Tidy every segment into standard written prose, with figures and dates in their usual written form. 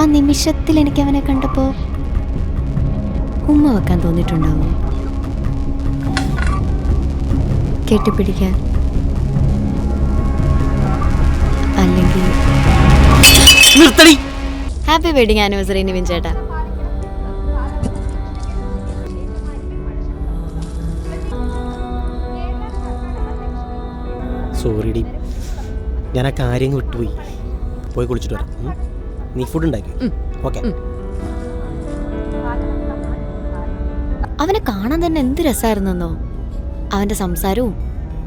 ആ നിമിഷത്തിൽ എനിക്ക് അവനെ കണ്ടപ്പോൾ ഉമ്മ വെക്കാൻ തോന്നിയിട്ടുണ്ടാവോ? കെട്ടിപ്പിടിക്കാൻ, അല്ലെങ്കിൽ ഹാപ്പി വെഡിങ് ആനിവേഴ്സറി നിവിൻ ചേട്ടാ. സോറി ഡി, ഞാൻ ആ കാര്യങ്ങൾ വിട്ടുപോയി. പോയി കുളിച്ചിട്ട് വരാം. നീ ഫുഡ് ഉണ്ടാക്കി. ഓക്കെ. അവനെ കാണാൻ തന്നെ എന്ത് രസമായിരുന്നെന്നോ. അവന്റെ സംസാരവും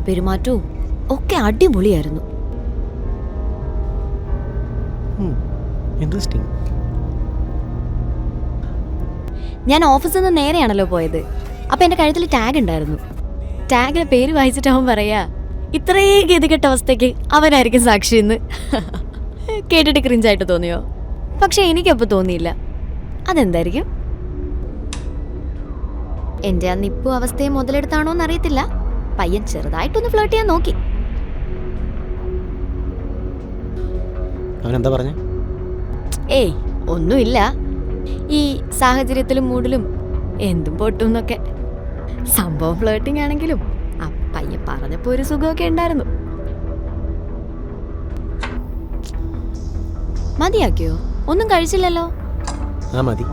പെരുമാറ്റവും ഒക്കെ അടിപൊളിയായിരുന്നു. ഇൻട്രസ്റ്റിംഗ്. ഞാൻ ഓഫീസിൽ നിന്ന് നേരെയാണല്ലോ പോയത്. അപ്പൊ എന്റെ കഴുത്തിൽ ടാഗ് ഉണ്ടായിരുന്നു. ടാഗിലെ പേര് വായിച്ചിട്ട് അവൻ പറയാ, ഇത്രയും ഗതികെട്ട അവസ്ഥയ്ക്ക് അവനായിരിക്കും സാക്ഷി എന്ന്. കേട്ടിട്ട് ക്രിഞ്ചായിട്ട് തോന്നിയോ? പക്ഷെ എനിക്കപ്പോൾ തോന്നിയില്ല. അതെന്തായിരിക്കും? എന്റെ ആ നിപ്പു അവസ്ഥയെ മുതലെടുത്താണോ എന്നറിയത്തില്ല. പയ്യൻ ചെറുതായിട്ടൊന്ന് ഫ്ലേർട്ട് ചെയ്യാൻ നോക്കി. അവനെന്താ പറഞ്ഞേ? ഏയ് ഒന്നുമില്ല. ഈ സാഹചര്യത്തിലും മൂഡിലും എന്തും പൊട്ടും എന്നൊക്കെ. സംഭവം ഫ്ലേർട്ടിംഗ് ആണെങ്കിലും ആ പയ്യൻ പറഞ്ഞപ്പോ ഒരു സുഖമൊക്കെ ഉണ്ടായിരുന്നു. മതിയാക്കിയോ? ഒന്നും കഴിച്ചില്ലല്ലോ? ആ മതി.